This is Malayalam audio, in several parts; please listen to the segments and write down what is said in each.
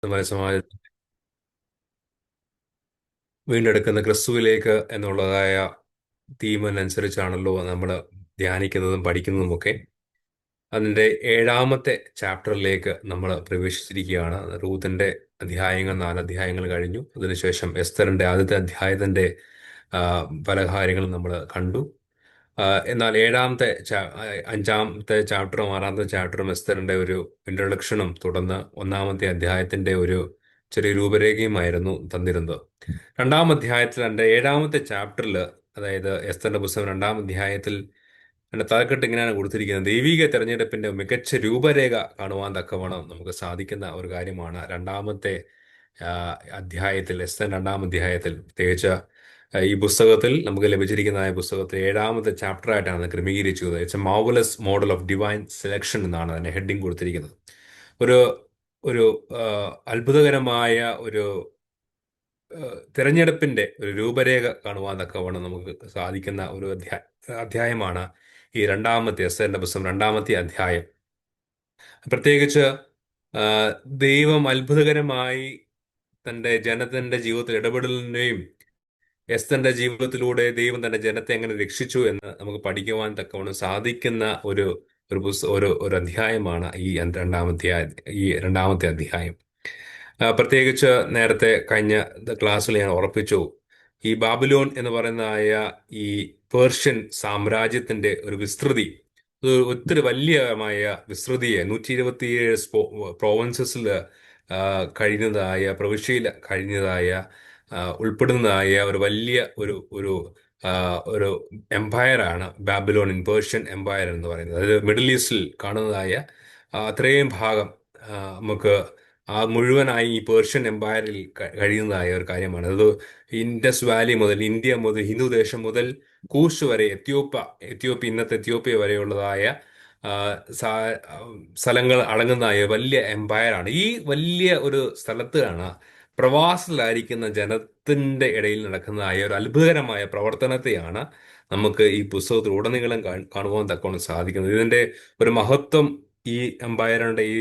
നമ്മുടെ സമാജം വീണ്ടെടുക്കുന്ന ക്രിസ്തുവിലേക്ക് എന്നുള്ളതായ തീമിനനുസരിച്ചാണല്ലോ നമ്മൾ ധ്യാനിക്കുന്നതും പഠിക്കുന്നതുമൊക്കെ. അതിൻ്റെ ഏഴാമത്തെ ചാപ്റ്ററിലേക്ക് നമ്മൾ പ്രവേശിച്ചിരിക്കുകയാണ്. റൂത്തിന്റെ അധ്യായങ്ങൾ, 4 അധ്യായങ്ങൾ കഴിഞ്ഞു. അതിനുശേഷം എസ്തറിന്റെ ആദ്യത്തെ അധ്യായത്തിന്റെ ആ, പല കാര്യങ്ങളും നമ്മൾ കണ്ടു. എന്നാൽ അഞ്ചാമത്തെ ചാപ്റ്ററും 6-ാമത്തെ ചാപ്റ്ററും എസ്തറിന്റെ ഒരു ഇൻട്രൊഡക്ഷനും തുടർന്ന് 1-ാമത്തെ അധ്യായത്തിന്റെ ഒരു ചെറിയ രൂപരേഖയുമായിരുന്നു തന്നിരുന്നത്. 2-ാം അധ്യായത്തിൽ, എൻ്റെ 7-ാമത്തെ ചാപ്റ്ററിൽ, അതായത് എസ്തറിന്റെ പുസ്തകം 2-ാം അധ്യായത്തിൽ എൻ്റെ തലക്കെട്ട് ഇങ്ങനെയാണ് കൊടുത്തിരിക്കുന്നത്: ദൈവിക തെരഞ്ഞെടുപ്പിന്റെ മികച്ച രൂപരേഖ കാണുവാൻ തക്കവണ്ണം നമുക്ക് സാധിക്കുന്ന ഒരു കാര്യമാണ് 2-ാമത്തെ ആ, അധ്യായത്തിൽ, എസ്തർ 2-ാം അധ്യായത്തിൽ. പ്രത്യേകിച്ച് ഈ പുസ്തകത്തിൽ നമുക്ക് ലഭിച്ചിരിക്കുന്ന പുസ്തകത്തിൽ 7-ാമത്തെ ചാപ്റ്ററായിട്ടാണ് ക്രമീകരിച്ചത്. It's a marvellous model of divine selection എന്നാണ് അതിന്റെ ഹെഡിങ് കൊടുത്തിരിക്കുന്നത്. ഒരു ഒരു ആ, അത്ഭുതകരമായ ഒരു തിരഞ്ഞെടുപ്പിന്റെ ഒരു രൂപരേഖ കാണുവാൻ തക്കവണ്ണം നമുക്ക് സാധിക്കുന്ന ഒരു അധ്യായമാണ് ഈ എസ്തറിന്റെ പുസ്തകം 2-ാമത്തെ അധ്യായം. പ്രത്യേകിച്ച് ആ, ദൈവം അത്ഭുതകരമായി തന്റെ ജനത്തിന്റെ ജീവിതത്തിൽ ഇടപെടലിനെയും എസ്തറിന്റെ ജീവിതത്തിലൂടെ ദൈവം തന്റെ ജനത്തെ എങ്ങനെ രക്ഷിച്ചു എന്ന് നമുക്ക് പഠിക്കുവാൻ തക്കവണ്ണം സാധിക്കുന്ന ഒരു ഒരു പുസ്ത- ഒരു ഒരു അധ്യായമാണ് ഈ രണ്ടാമത്തെ അധ്യായം. പ്രത്യേകിച്ച് നേരത്തെ കഴിഞ്ഞ ക്ലാസ്സിൽ ഞാൻ ഉറപ്പിച്ചു, ഈ ബാബിലോൺ എന്ന് പറയുന്നതായ ഈ പേർഷ്യൻ സാമ്രാജ്യത്തിന്റെ ഒരു വിസ്തൃതി, ഇത് ഒത്തിരി വലിയമായ വിസ്തൃതിയെ 127 പ്രോവിൻസസിൽ പ്രവിശ്യയിൽ കഴിഞ്ഞതായ ഉൾപ്പെടുന്നതായ ഒരു വലിയ ഒരു ഒരു ആ, ഒരു എംപയറാണ് ബാബിലോണിയൻ പേർഷ്യൻ എംപയർ എന്ന് പറയുന്നത്. അതായത് മിഡിൽ ഈസ്റ്റിൽ കാണുന്നതായ അത്രയും ഭാഗം നമുക്ക് മുഴുവനായി ഈ പേർഷ്യൻ എംപയറിൽ കഴിയുന്നതായ ഒരു കാര്യമാണ്. അത് ഇൻഡസ് വാലി മുതൽ, ഇന്ത്യ മുതൽ, ഹിന്ദു ദേശം മുതൽ കൂഷ് വരെ, എത്യോപ്യ, ഇന്നത്തെ എത്യോപ്യ വരെയുള്ളതായ ആ, സാ- ആ, സ്ഥലങ്ങൾ അടങ്ങുന്നതായ വലിയ എംപയറാണ്. ഈ വലിയ ഒരു സ്ഥലത്താണ് പ്രവാസത്തിലായിരിക്കുന്ന ജനത്തിന്റെ ഇടയിൽ നടക്കുന്നതായ ഒരു അത്ഭുതകരമായ പ്രവർത്തനത്തെയാണ് നമുക്ക് ഈ പുസ്തകത്തിൽ ഉടനീളം കാണുവാൻ തക്കവണ്ണം സാധിക്കുന്നത്. ഇതിന്റെ ഒരു മഹത്വം, ഈ എംപയറിന്റെ, ഈ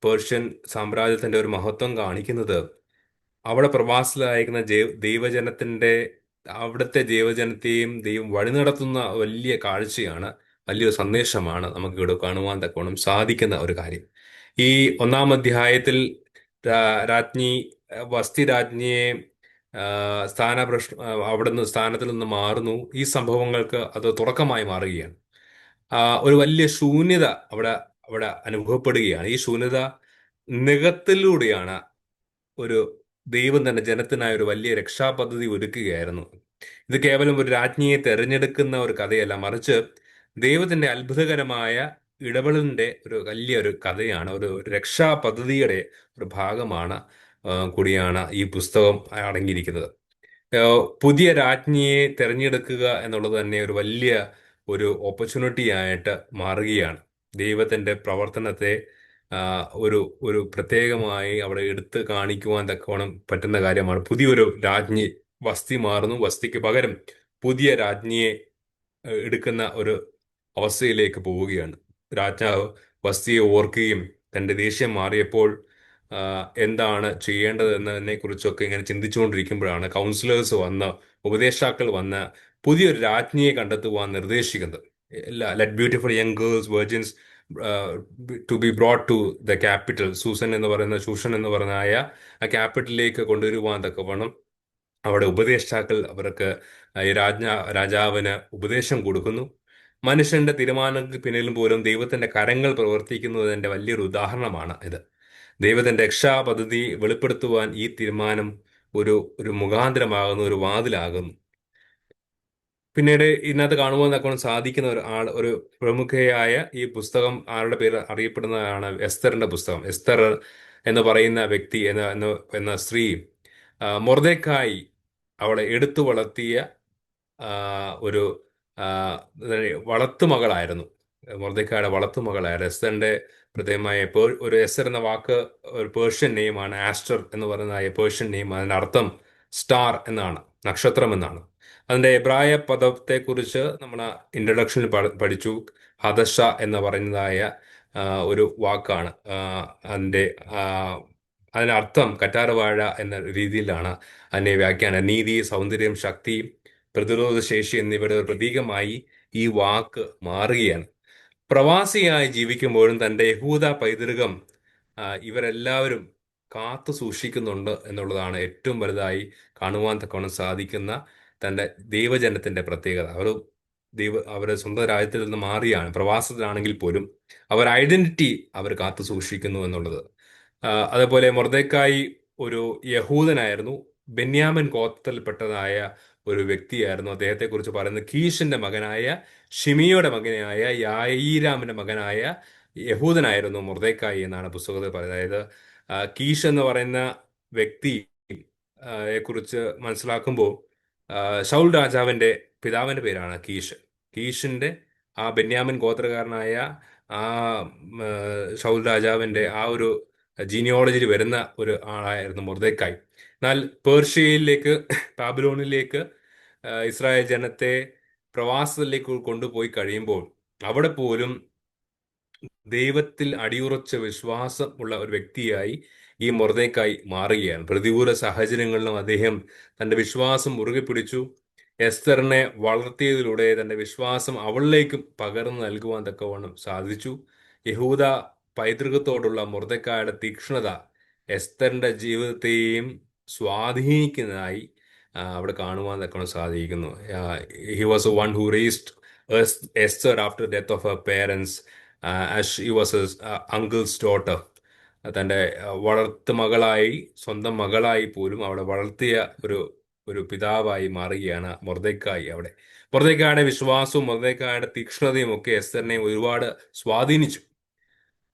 പേർഷ്യൻ സാമ്രാജ്യത്തിന്റെ ഒരു മഹത്വം കാണിക്കുന്നത് അവിടെ പ്രവാസികളായിരിക്കുന്ന ദൈവജനത്തിന്റെ, അവിടുത്തെ ദൈവജനത്തെയും ദൈവം വഴി നടത്തുന്ന വലിയ കാഴ്ചയാണ്, വലിയൊരു സന്ദേശമാണ് നമുക്ക് ഇവിടെ കാണുവാൻ തക്കവണ്ണം സാധിക്കുന്ന ഒരു കാര്യം. ഈ 1-ാം അധ്യായത്തിൽ രാജ്ഞി വസ്തി രാജ്ഞിയെ അവിടുന്ന് സ്ഥാനത്തിൽ നിന്ന് മാറുന്നു. ഈ സംഭവങ്ങൾക്ക് അത് തുടക്കമായി മാറുകയാണ്. ഒരു വലിയ ശൂന്യത അവിടെ അവിടെ അനുഭവപ്പെടുകയാണ്. ഈ ശൂന്യത നികത്തിലൂടെയാണ് ഒരു ദൈവം തന്നെ ജനത്തിനായ ഒരു വലിയ രക്ഷാപദ്ധതി ഒരുക്കുകയായിരുന്നു. ഇത് കേവലം ഒരു രാജ്ഞിയെ തെരഞ്ഞെടുക്കുന്ന ഒരു കഥയല്ല, മറിച്ച് ദൈവത്തിന്റെ അത്ഭുതകരമായ ഇടപെടലിന്റെ ഒരു വലിയൊരു കഥയാണ്. ഒരു രക്ഷാ പദ്ധതിയുടെ ഒരു ഭാഗമാണ് കൂടിയാണ് ഈ പുസ്തകം അടങ്ങിയിരിക്കുന്നത്. പുതിയ രാജ്ഞിയെ തെരഞ്ഞെടുക്കുക എന്നുള്ളത് തന്നെ ഒരു വലിയ ഒരു ഓപ്പർച്യൂണിറ്റി ആയിട്ട് മാറുകയാണ്. ദൈവത്തിന്റെ പ്രവർത്തനത്തെ ആ, ഒരു ഒരു പ്രത്യേകമായി അവിടെ എടുത്ത് കാണിക്കുവാൻ തക്കവണ്ണം പറ്റുന്ന കാര്യമാണ്. പുതിയൊരു രാജ്ഞി വസ്തി മാറുന്നു, വസ്തിക്ക് പകരം പുതിയ രാജ്ഞിയെ എടുക്കുന്ന ഒരു അവസ്ഥയിലേക്ക് പോവുകയാണ്. രാജാവ് വസ്തിയെ ഓർക്കുകയും തന്റെ ദേഷ്യം മാറിയപ്പോൾ ആ, എന്താണ് ചെയ്യേണ്ടത് എന്നതിനെ കുറിച്ചൊക്കെ ഇങ്ങനെ ചിന്തിച്ചുകൊണ്ടിരിക്കുമ്പോഴാണ് കൗൺസിലേഴ്സ് വന്ന്, ഉപദേഷ്ടാക്കൾ വന്ന് പുതിയൊരു രാജ്ഞിയെ കണ്ടെത്തുവാൻ നിർദ്ദേശിക്കുന്നത്. Let beautiful young girls virgins to be brought to the capital. Shushan എന്ന് പറയുന്ന ആ ക്യാപിറ്റലിലേക്ക് കൊണ്ടുവരുവാൻ തക്കവണ്ണം അവിടെ ഉപദേഷ്ടാക്കൾ അവർക്ക് ഈ രാജാവിന് ഉപദേശം കൊടുക്കുന്നു. മനുഷ്യന്റെ തീരുമാനങ്ങൾക്ക് പിന്നിലും പോലും ദൈവത്തിന്റെ കരങ്ങൾ പ്രവർത്തിക്കുന്നതിന്റെ വലിയൊരു ഉദാഹരണമാണ് ഇത്. ദൈവത്തിന്റെ രക്ഷാപദ്ധതി വെളിപ്പെടുത്തുവാൻ ഈ തീരുമാനം ഒരു ഒരു മുഖാന്തരമാകുന്നു, ഒരു വാതിലാകുന്നു. പിന്നീട് ഇതിനകത്ത് കാണുവാൻ തക്കവണ്ണം സാധിക്കുന്ന ഒരു പ്രമുഖയായ, ഈ പുസ്തകം ആരുടെ പേര് അറിയപ്പെടുന്നതാണ് എസ്തറിന്റെ പുസ്തകം. എസ്തർ എന്ന് പറയുന്ന വ്യക്തി, എന്ന സ്ത്രീ മൊർദെഖായി അവളെ എടുത്തു വളർത്തിയ ആ, ഒരു ആ, വളർത്തുമകളായിരുന്നു. മൊർദെഖായുടെ വളർത്തുമകളായിരുന്നു എസ്തറിന്റെ പ്രത്യേകമായ ഒരു എസ്തർ എന്ന വാക്ക് ഒരു പേർഷ്യൻ നെയിമാണ്. ആസ്റ്റർ എന്ന് പറയുന്ന പേർഷ്യൻ നെയിം, അതിന്റെ അർത്ഥം സ്റ്റാർ എന്നാണ്, നക്ഷത്രം എന്നാണ്. അതിന്റെ എബ്രായ പദത്തെ കുറിച്ച് നമ്മൾ ഇൻട്രൊഡക്ഷനിൽ പഠിച്ചു. ഹദശ എന്ന് പറയുന്നതായ ഒരു വാക്കാണ്. അതിന്റെ അതിനർത്ഥം കറ്റാർവാഴ എന്ന രീതിയിലാണ് അതിനെ വ്യാഖ്യാനം. നീതി, സൗന്ദര്യം, ശക്തി, പ്രതിരോധ ശേഷി എന്നിവയുടെ ഒരു പ്രതീകമായി ഈ വാക്ക് മാറുകയാണ്. പ്രവാസിയായി ജീവിക്കുമ്പോഴും തന്റെ യഹൂദ പൈതൃകം ഇവരെല്ലാവരും കാത്തു സൂക്ഷിക്കുന്നുണ്ട് എന്നുള്ളതാണ് ഏറ്റവും വലുതായി കാണുവാൻ തക്കവണ്ണം സാധിക്കുന്ന തന്റെ ദൈവജനത്തിന്റെ പ്രത്യേകത. അവരുടെ സ്വന്തം രാജ്യത്തിൽ നിന്ന് മാറിയാണ് പ്രവാസത്തിലാണെങ്കിൽ പോലും അവർ ഐഡന്റിറ്റി അവർ കാത്തു സൂക്ഷിക്കുന്നു എന്നുള്ളത്. അതേപോലെ മൊർദെഖായി ഒരു യഹൂദനായിരുന്നു, ബെന്യാമിൻ ഗോത്രത്തിൽപ്പെട്ടതായ ഒരു വ്യക്തിയായിരുന്നു. അദ്ദേഹത്തെക്കുറിച്ച് പറയുന്നത് കീഷിന്റെ മകനായ ഷിമിയുടെ മകനായ യായീരാമിന്റെ മകനായ യഹൂദനായിരുന്നു മൊർദെഖായി എന്നാണ് പുസ്തകത്തിൽ പറയുന്നത്. അതായത് കീഷ് എന്ന് പറയുന്ന വ്യക്തി കുറിച്ച് മനസ്സിലാക്കുമ്പോൾ ശൗൽ രാജാവിന്റെ പിതാവിന്റെ പേരാണ് കീഷ്. കീഷിന്റെ ആ ബെന്യാമിൻ ഗോത്രകാരനായ ആ ശൗൽ രാജാവിന്റെ ആ ഒരു ജീനിയോളജിയിൽ വരുന്ന ഒരു ആളായിരുന്നു മൊർദെഖായി. എന്നാൽ പേർഷ്യയിലേക്ക്, ബാബിലോണിലേക്ക് ഇസ്രായേൽ ജനത്തെ പ്രവാസത്തിലേക്ക് കൊണ്ടുപോയി കഴിയുമ്പോൾ അവിടെ പോലും ദൈവത്തിൽ അടിയുറച്ച വിശ്വാസം ഉള്ള ഒരു വ്യക്തിയായി ഈ മൊർദെഖായി മാറുകയാണ്. പ്രതികൂല സാഹചര്യങ്ങളിലും അദ്ദേഹം തന്റെ വിശ്വാസം മുറുകെ പിടിച്ചു. എസ്തറിനെ വളർത്തിയതിലൂടെ തന്റെ വിശ്വാസം അവളിലേക്കും പകർന്നു നൽകുവാൻ തക്കവണ്ണം സാധിച്ചു. യഹൂദ പൈതൃകത്തോടുള്ള മൊർദെഖായുടെ തീക്ഷ്ണത എസ്തറിന്റെ ജീവിതത്തെയും സ്വാധീനിക്കുന്നതായി അവിടെ കാണുവാൻ തക്കവണ്ണം സാധിക്കുന്നു. He was one who raised Esther after death of her parents as she was uncles daughter. തൻ്റെ വളർത്തു മകളായി, സ്വന്തം മകളായി പോലും അവിടെ വളർത്തിയ ഒരു ഒരു പിതാവായി മാറുകയാണ് മൊർദെഖായി. അവിടെ മൊർദെഖായുടെ വിശ്വാസവും മൊർദെഖായുടെ തീക്ഷ്ണതയും ഒക്കെ എസ്തറിനെ ഒരുപാട് സ്വാധീനിച്ചു.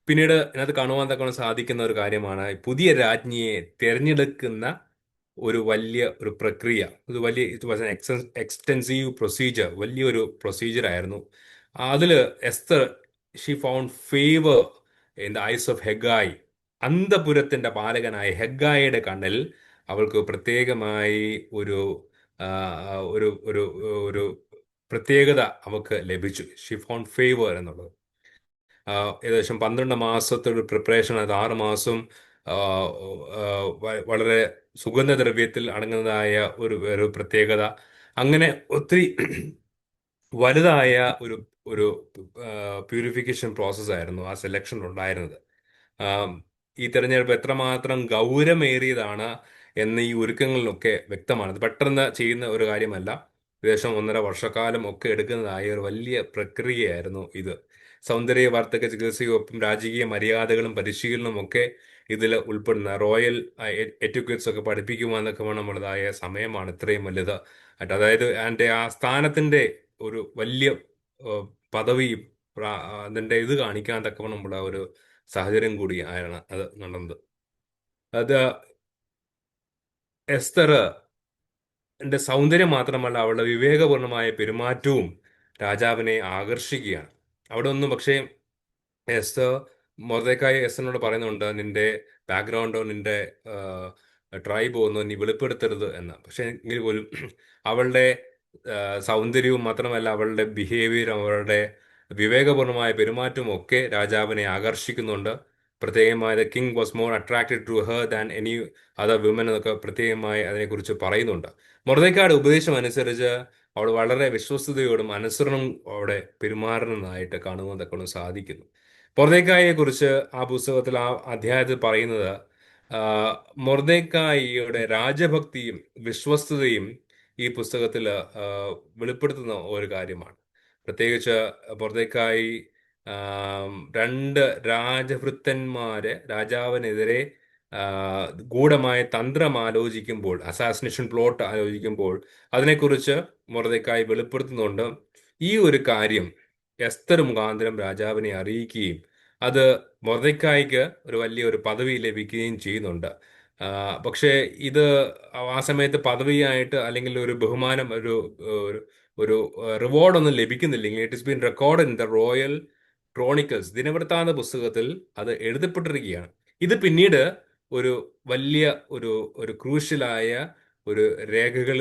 പിന്നീട് ഇതിനകത്ത് കാണുവാൻ തക്കണം സാധിക്കുന്ന ഒരു കാര്യമാണ് പുതിയ രാജ്ഞിയെ തിരഞ്ഞെടുക്കുന്ന ഒരു വലിയ ഒരു പ്രക്രിയ. ഇത് വലിയ ഇറ്റ് വാസ് എക്സ്റ്റെൻസീവ് പ്രൊസീജിയർ, വലിയൊരു പ്രൊസീജിയർ ആയിരുന്നു. അതിൽ Esther she found favour in the eyes of Hegai. അന്തപുരത്തിന്റെ പാലകനായ ഹെഗായിയുടെ കണ്ണിൽ അവൾക്ക് പ്രത്യേകമായി ഒരു ഒരു ഒരു ഒരു പ്രത്യേകത അവൾക്ക് ലഭിച്ചു. ഷീ ഫൗണ്ട് ഫേവർ എന്നുള്ളത്. ഏകദേശം 12 മാസത്തെ ഒരു പ്രിപ്പറേഷൻ, അത് 6 മാസം വളരെ സുഗന്ധദ്രവ്യത്തിൽ അടങ്ങുന്നതായ ഒരു പ്രത്യേകത. അങ്ങനെ ഒത്തിരി വലുതായ ഒരു ഒരു പ്യൂരിഫിക്കേഷൻ പ്രോസസ് ആയിരുന്നു ആ സെലക്ഷൻ ഉണ്ടായിരുന്നത്. ഈ തെരഞ്ഞെടുപ്പ് എത്രമാത്രം ഗൗരവമേറിയതാണ് എന്ന് ഈ ഒരുക്കങ്ങളിലൊക്കെ വ്യക്തമാണ്. ഇത് പെട്ടെന്ന് ചെയ്യുന്ന ഒരു കാര്യമല്ല. ഏകദേശം 1.5 വർഷക്കാലം ഒക്കെ എടുക്കുന്നതായ ഒരു വലിയ പ്രക്രിയയായിരുന്നു ഇത്. സൗന്ദര്യവർദ്ധക ചികിത്സയൊപ്പം രാജകീയ മര്യാദകളും പരിശീലനവും ഒക്കെ ഇതിൽ ഉൾപ്പെടുന്ന റോയൽ എറ്റിക്വറ്റ്സ് ഒക്കെ പഠിപ്പിക്കുവാനൊക്കെ വേണമുള്ളതായ സമയമാണ് ഇത്രയും വലുത് ആയിട്ട്. അതായത് അതിൻ്റെ ആ സ്ഥാനത്തിന്റെ ഒരു വലിയ പദവിയും അതിൻ്റെ ഇത് കാണിക്കാൻ തക്കവണ്ണമുള്ള ഒരു സാഹചര്യം കൂടി ആയാണ് അത് നടന്നത്. അത് എസ്തർ എന്റെ സൗന്ദര്യം മാത്രമല്ല, അവളുടെ വിവേകപൂർണമായ പെരുമാറ്റവും രാജാവിനെ ആകർഷിക്കുകയാണ്. അവിടെ ഒന്നും പക്ഷേ മൊർദെഖായി എസ്തറിനോട് പറയുന്നുണ്ട്, നിന്റെ ബാക്ക്ഗ്രൗണ്ടോ നിന്റെ ട്രൈബോ ഒന്നും നീ വെളിപ്പെടുത്തരുത് എന്ന്. പക്ഷെ എങ്കിൽ പോലും അവളുടെ സൗന്ദര്യവും മാത്രമല്ല അവളുടെ ബിഹേവിയറും അവളുടെ വിവേകപൂർണമായ പെരുമാറ്റവും ഒക്കെ രാജാവിനെ ആകർഷിക്കുന്നുണ്ട്. പ്രത്യേകമായി the king was more attracted to her than any other women എന്നൊക്കെ പ്രത്യേകമായി അതിനെക്കുറിച്ച് പറയുന്നുണ്ട്. മൊർദെഖായിയുടെ ഉപദേശം അനുസരിച്ച് അവൾ വളരെ വിശ്വസ്തയോടും അനുസരണം അവിടെ പെരുമാറുന്നതായിട്ട് കാണുവാൻ സാധിക്കുന്നു. മൊർദെഖായിയെ കുറിച്ച് ആ പുസ്തകത്തിൽ ആ അധ്യായത്തിൽ പറയുന്നത് മൊർദെഖായിയുടെ രാജഭക്തിയും വിശ്വസ്തതയും ഈ പുസ്തകത്തിൽ വെളിപ്പെടുത്തുന്ന ഒരു കാര്യമാണ്. പ്രത്യേകിച്ച് മൊർദെഖായി 2 രാജഭൃത്തന്മാര് രാജാവിനെതിരെ ഗൂഢമായ തന്ത്രം ആലോചിക്കുമ്പോൾ, അസാസിനേഷൻ പ്ലോട്ട് ആലോചിക്കുമ്പോൾ അതിനെക്കുറിച്ച് മൊർദെഖായി വെളിപ്പെടുത്തുന്നുണ്ട്. ഈ ഒരു കാര്യം എസ്തർ മുഖാന്തരം രാജാവിനെ അറിയിക്കുകയും അത് മൊർദെഖായിക്ക് ഒരു വലിയൊരു പദവി ലഭിക്കുകയും ചെയ്യുന്നുണ്ട്. പക്ഷേ ഇത് ആ സമയത്ത് പദവിയായിട്ട് അല്ലെങ്കിൽ ഒരു ബഹുമാനം, ഒരു ഒരു റിവാർഡ് ഒന്നും ലഭിക്കുന്നില്ലെങ്കിൽ it is been record in the royal chronicles, ദിനവൃത്താന്ത പുസ്തകത്തിൽ അത് എഴുതപ്പെട്ടിരിക്കുകയാണ്. ഇത് പിന്നീട് ഒരു വലിയ ഒരു ഒരു ക്രൂഷ്യലായ ഒരു രേഖകൾ